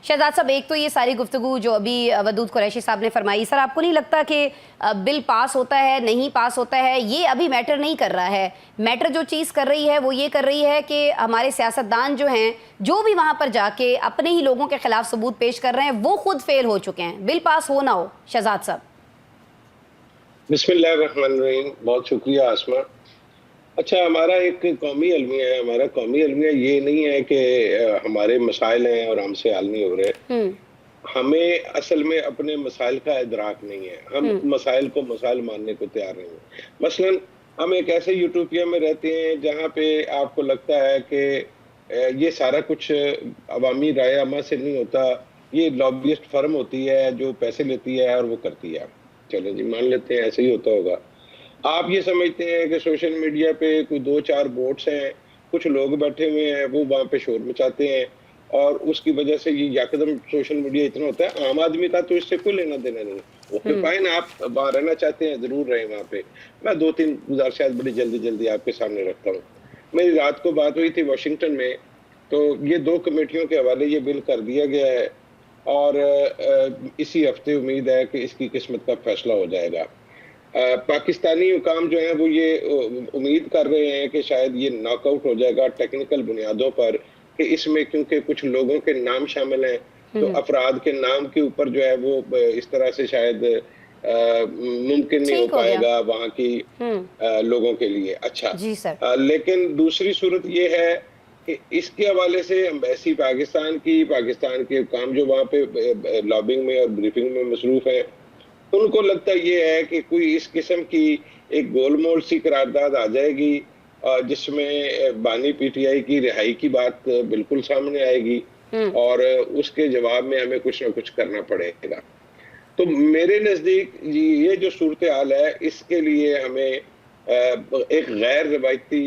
शहजाद साहब, एक तो ये सारी गुफ्तगू जो अभी वदूद कुरैशी साहब ने फरमाई, सर आपको नहीं लगता कि बिल पास होता है नहीं पास होता है ये अभी मैटर नहीं कर रहा है। मैटर जो चीज़ कर रही है वो ये कर रही है कि हमारे सियासतदान जो हैं, जो भी वहाँ पर जाके अपने ही लोगों के खिलाफ सबूत पेश कर रहे हैं, वो खुद फेल हो चुके हैं, बिल पास हो ना हो। शहजाद साहब। बिस्मिल्लाहिर्रहमानिर्रहीम। बहुत शुक्रिया आसमा। अच्छा, हमारा एक कौमी अलमिया है। हमारा कौमी अलमिया ये नहीं है कि हमारे मसाइल हैं और हमसे हल नहीं हो रहे। हमें असल में अपने मसाइल का इदराक नहीं है। हम मसाइल को मसाइल मानने को तैयार नहीं है। मसलन हम एक ऐसे यूटोपिया में रहते हैं जहाँ पे आपको लगता है कि ये सारा कुछ अवामी राय अमा से नहीं होता, ये लॉबियस्ट फर्म होती है जो पैसे लेती है और वो करती है। चलो जी, मान लेते हैं ऐसे ही होता होगा। आप ये समझते हैं कि सोशल मीडिया पे कोई 2-4 बोट्स हैं, कुछ लोग बैठे हुए हैं, वो वहाँ पे शोर मचाते हैं और उसकी वजह से ये यकदम सोशल मीडिया इतना होता है। आम आदमी का तो इससे कोई लेना देना नहीं। ओके फाइन, आप वहाँ रहना चाहते हैं जरूर रहें वहाँ पे। मैं 2-3 गुजारिशात बड़ी जल्दी जल्दी आपके सामने रखता हूँ। मेरी रात को बात हुई थी वाशिंगटन में, तो ये 2 कमेटियों के हवाले ये बिल कर दिया गया है और इसी हफ्ते उम्मीद है कि इसकी किस्मत का फैसला हो जाएगा। पाकिस्तानी हुकाम जो है वो ये उम्मीद कर रहे हैं कि शायद ये नॉकआउट हो जाएगा टेक्निकल बुनियादों पर, कि इसमें क्योंकि कुछ लोगों के नाम शामिल हैं, तो अफराद के नाम के ऊपर जो है वो इस तरह से शायद मुमकिन नहीं हो पाएगा वहाँ की लोगों के लिए। अच्छा जी सर। लेकिन दूसरी सूरत ये है कि इसके हवाले से एम्बेसी पाकिस्तान के हुकाम जो वहाँ पे लॉबिंग में और ब्रीफिंग में मसरूफ है, उनको लगता ये है कि कोई इस किस्म की एक गोलमोल सी करारदाद आ जाएगी जिसमें बानी पीटीआई की रिहाई की बात बिल्कुल सामने आएगी और उसके जवाब में हमें कुछ ना कुछ करना पड़ेगा। तो मेरे नजदीक ये जो सूरत हाल है, इसके लिए हमें एक गैर रवायती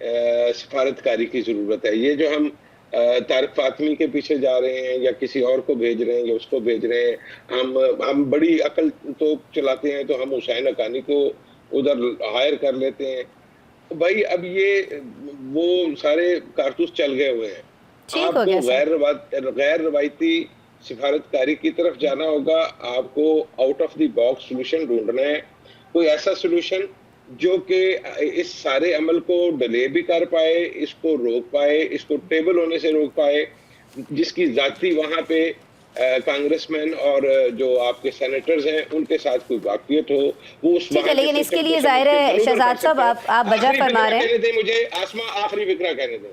सिफारतकारी की जरूरत है। ये जो हम तारिक फातमी के पीछे जा रहे हैं या किसी और को भेज रहे हैं या उसको भेज रहे हैं, हम बड़ी अकल तो चलाते हैं तो हम हुसैन हक्कानी को उधर हायर कर लेते हैं। तो भाई अब ये वो सारे कारतूस चल गए हुए हैं। आपको गैर रवायती सिफारतकारी की तरफ जाना होगा। आपको out of the box solution ढूंढना है, कोई ऐसा सोल्यूशन जो कि इस सारे अमल को डिले भी कर पाए, इसको रोक पाए, इसको टेबल होने से रोक पाए, जिसकी जाती वहां पे कांग्रेसमैन और जो आपके सेनेटर्स हैं उनके साथ कोई वाकफियत हो, वो उस ठीक है। लेकिन इसके लिए जाहिर है शहजाद साहब आप वजह फरमा रहे हैं। कहने दें मुझे आसमा, आखिरी फिक्रा कहने दें।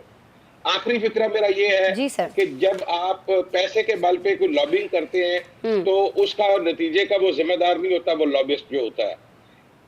आखिरी फिक्रा मेरा ये है कि जब आप पैसे के बल पे कोई लॉबिंग करते हैं तो उसका नतीजे का वो जिम्मेदार नहीं होता, वो लॉबिस्ट जो होता है।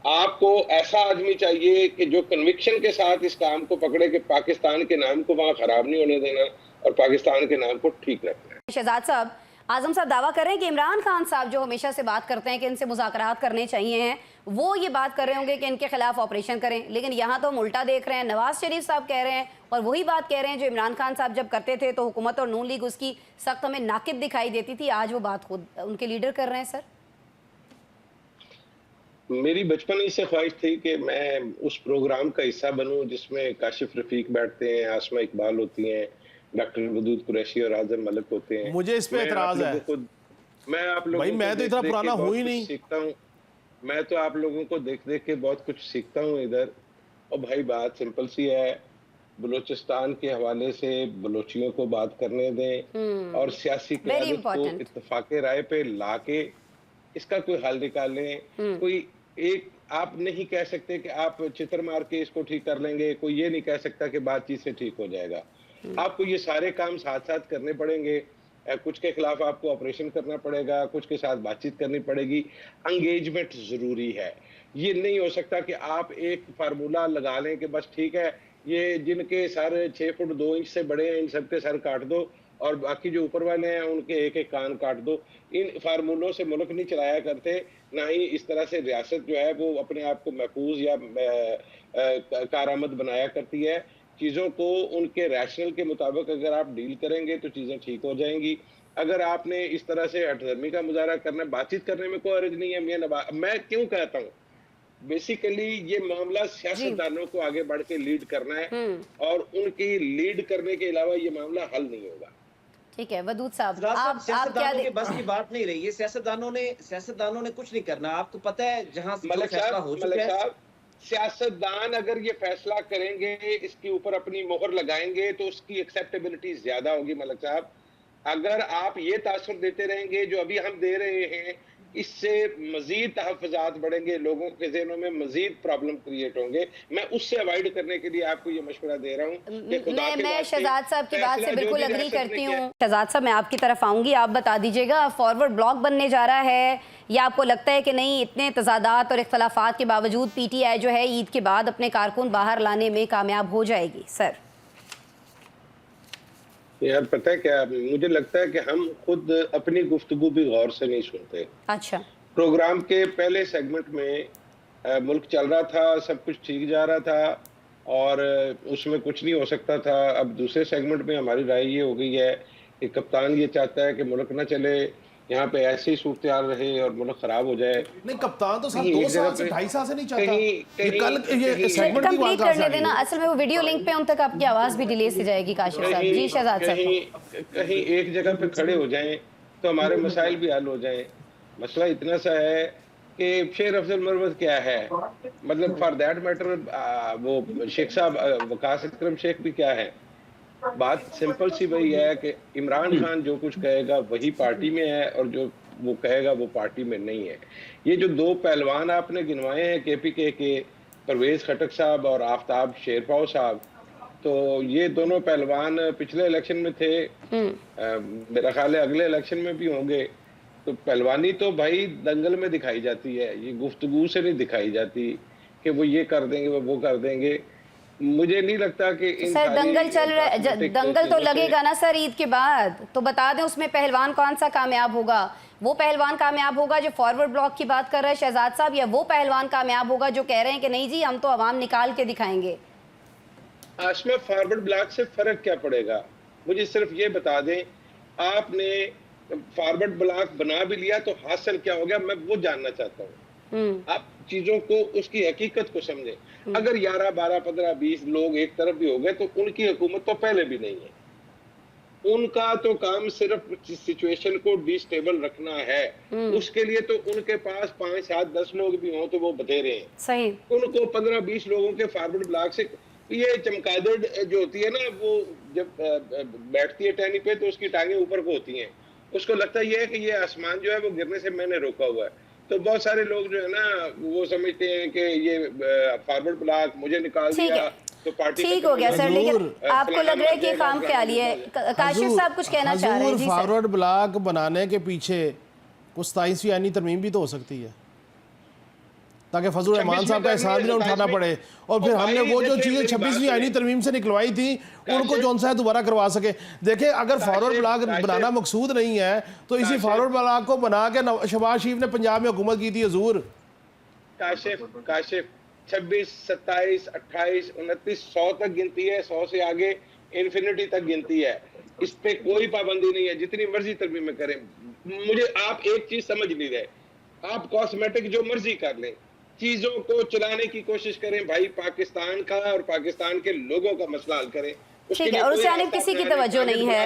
आपको ऐसा आदमी चाहिए कि जो कन्विक्शन के साथ इस काम को पकड़े कि पाकिस्तान के नाम को वहां खराब नहीं होने देना और पाकिस्तान के नाम को ठीक रखना है। शहजाद साहब, आजम साहब दावा कर रहे हैं कि इमरान खान साहब जो हमेशा से बात करते हैं कि इनसे मुज़ाकरात करने चाहिए हैं, वो ये बात कर रहे होंगे कि इनके खिलाफ ऑपरेशन करें, लेकिन यहाँ तो हम उल्टा देख रहे हैं। नवाज शरीफ साहब कह रहे हैं और वही बात कह रहे हैं जो इमरान खान साहब जब करते थे तो हुकूमत और नून लीग उसकी सख्त हमें नाकिद दिखाई देती थी, आज वो बात खुद उनके लीडर कर रहे हैं। सर मेरी बचपन ही से ख्वाहिश थी कि मैं उस प्रोग्राम का हिस्सा बनूं जिसमें काशिफ रफीक बैठते हैं, आसमा इकबाल होती हैं, डॉक्टर वदूद कुरैशी और आजम मलिक होते हैं। मुझे इस पे एतराज है। मैं आप लोगों भाई मैं तो इतना पुराना हूं ही नहीं। सीखता हूं। मैं तो आप लोगों को देख देख के बहुत कुछ सीखता हूं इधर। और भाई बात सिंपल सी है, बलूचिस्तान के हवाले से बलोचियों को बात करने दें और सियासी क़यादत को इत्तेफाक़े राय पे लाके इसका कोई हल निकालें। कोई एक आप नहीं कह सकते कि आप चित्र मार के इसको ठीक कर लेंगे, कोई ये नहीं कह सकता कि बातचीत से ठीक हो जाएगा। आपको ये सारे काम साथ साथ करने पड़ेंगे। कुछ के खिलाफ आपको ऑपरेशन करना पड़ेगा, कुछ के साथ बातचीत करनी पड़ेगी। एंगेजमेंट जरूरी है। ये नहीं हो सकता कि आप एक फार्मूला लगा लें कि बस ठीक है, ये जिनके सर 6 फुट 2 इंच से बड़े हैं इन सबके सर काट दो और बाकी जो ऊपर वाले हैं उनके एक एक कान काट दो। इन फार्मूलों से मुल्क नहीं चलाया करते, ना ही इस तरह से रियासत जो है वो अपने आप को महफूज या कारामद बनाया करती है। चीज़ों को उनके रैशनल के मुताबिक अगर आप डील करेंगे तो चीज़ें ठीक हो जाएंगी। अगर आपने इस तरह से हठधर्मी का मुजाहरा करना, बातचीत करने में कोई अर्ज नहीं है मियां नवाज। मैं क्यों कहता हूँ, बेसिकली ये मामला सियासतदानों को आगे बढ़ के लीड करना है और उनकी लीड करने के अलावा ये मामला हल नहीं होगा। ठीक है वदूद साहब, फिलहाल साहब, आप क्या सियासतदानों के बस की बात नहीं रही है। सियासतदानों ने कुछ नहीं करना। आपको पता है जहां जो फैसला हो चुका है, सियासतदान अगर ये फैसला करेंगे, इसके ऊपर अपनी मोहर लगाएंगे, तो उसकी एक्सेप्टेबिलिटी ज्यादा होगी। मलिक साहब, अगर आप ये तासुर देते रहेंगे जो अभी हम दे रहे हैं, इससे मजीद तहफ़्फ़ुज़ात बढ़ेंगे, लोगों के ज़हनों में मजीद प्रॉब्लम क्रिएट होंगे। मैं उससे अवॉइड करने के लिए आपको ये मशवरा दे रहा हूँ। मैं शहजाद साहब की बात से बिल्कुल अग्री करती हूँ। शहजाद साहब, मैं आपकी तरफ आऊंगी, आप बता दीजिएगा फॉरवर्ड ब्लॉक बनने जा रहा है या आपको लगता है कि नहीं, इतने तजादात और इख्तलाफात के बावजूद पीटीआई जो है ईद के बाद अपने कारकुन बाहर लाने में कामयाब हो जाएगी? सर यार पता है क्या, मुझे लगता है कि हम खुद अपनी गुफ्तगू भी गौर से नहीं सुनते। अच्छा, प्रोग्राम के पहले सेगमेंट में मुल्क चल रहा था, सब कुछ ठीक जा रहा था और उसमें कुछ नहीं हो सकता था। अब दूसरे सेगमेंट में हमारी राय ये हो गई है कि कप्तान ये चाहता है कि मुल्क ना चले, यहाँ पे ऐसे ही सूरत हाल रहे और मुल्क खराब हो जाए। नहीं, कप्तान तो साहब 2 साल से 2.5 साल से नहीं चाहता। ये सेगमेंट की बात करने देना। असल में वो वीडियो लिंक पे उन तक आपकी आवाज भी डिले से जाएगी। काशिफ साहब जी, शहजाद साहब कहीं एक जगह पे खड़े हो जाएं तो हमारे मसाइल भी हल हो जाएं। मसला इतना सा है कि शेर अफजल मरवत क्या है, मतलब फॉर दैट मैटर वो शेख साहब वकास अकरम शेख भी क्या है। बात सिंपल सी वही है कि इमरान खान जो कुछ कहेगा वही पार्टी में है और जो वो कहेगा वो पार्टी में नहीं है। ये जो 2 पहलवान आपने गिनवाए हैं केपीके के, परवेज खटक साहब और आफ्ताब शेरपाव साहब, तो ये दोनों पहलवान पिछले इलेक्शन में थे, मेरा ख्याल है अगले इलेक्शन में भी होंगे। तो पहलवानी तो भाई दंगल में दिखाई जाती है, ये गुफ्तगू से नहीं दिखाई जाती कि वो ये कर देंगे वो कर देंगे। मुझे नहीं लगता कि सर दंगल चल रहा है, दंगल तो लगेगा ना सर ईद के बाद। तो बता दें उसमें पहलवान कौन सा कामयाब होगा? वो पहलवान कामयाब होगा जो फॉरवर्ड ब्लॉक की बात कर रहा है शहजाद साहब, या वो पहलवान कामयाब होगा जो कह रहे हैं कि नहीं जी हम तो अवाम निकाल के दिखाएंगे? आसमा, फॉरवर्ड ब्लॉक से फर्क क्या पड़ेगा? मुझे सिर्फ ये बता दें, आपने फॉरवर्ड ब्लॉक बना भी लिया तो हासिल क्या हो गया, मैं वो जानना चाहता हूँ। आप चीजों को, उसकी हकीकत को समझें। अगर 11, 12, 15, 20 लोग एक तरफ भी हो गए तो उनकी हुकूमत तो पहले भी नहीं है। उनका तो काम सिर्फ सिचुएशन को डिस्टेबल रखना है। उसके लिए तो उनके पास 5, 7, 10 लोग भी हों तो वो बतेरे हैं। सही। उनको 15, 20 लोगों के फॉरवर्ड ब्लॉक से, ये चमगादड़ जो होती है ना, वो जब बैठती है टहनी पे तो उसकी टांगें ऊपर को होती हैं, उसको लगता ये है कि ये आसमान जो है वो गिरने से मैंने रोका हुआ है। तो बहुत सारे लोग जो है ना वो समझते हैं कि ये फॉरवर्ड ब्लॉक मुझे निकाल दिया तो पार्टी ठीक हो गया सर, लेकिन आपको लग रहा है कि काम ख्याली है। काशिफ साहब कुछ कहना चाह रहे हैं जी। फॉरवर्ड ब्लॉक बनाने के पीछे कुछ 27वीं आईनी तरमीम भी तो हो सकती है ताकि फजल रहमान साहब का एहसान भी ना उठाना पड़े, और फिर हमने वो जो चीज़ें 26वीं आईनी तरमीम से निकलवाई थी उनको जो सा है दोबारा करवा सके। देखिए, अगर फॉरवर्ड ब्लॉक बनाना मकसूद नहीं है तो इसी फॉरवर्ड ब्लॉक को बना के शहबाज शरीफ ने पंजाब में हुकूमत की थी। हजूर काशिफ 26, 27, 28, 29, 100 तक गिनती है, 100 से आगे इन्फिनिटी तक गिनती है। इस पे कोई पाबंदी नहीं है, जितनी मर्जी तरमीम में करें। मुझे आप एक चीज समझ नहीं रहे, आप कॉस्मेटिक जो मर्जी कर लें, चीजों को चलाने की कोशिश करें भाई, पाकिस्तान का और पाकिस्तान के लोगों का मसला हल करें। ठीक है, और उससे आने किसी की तवज्जो नहीं है।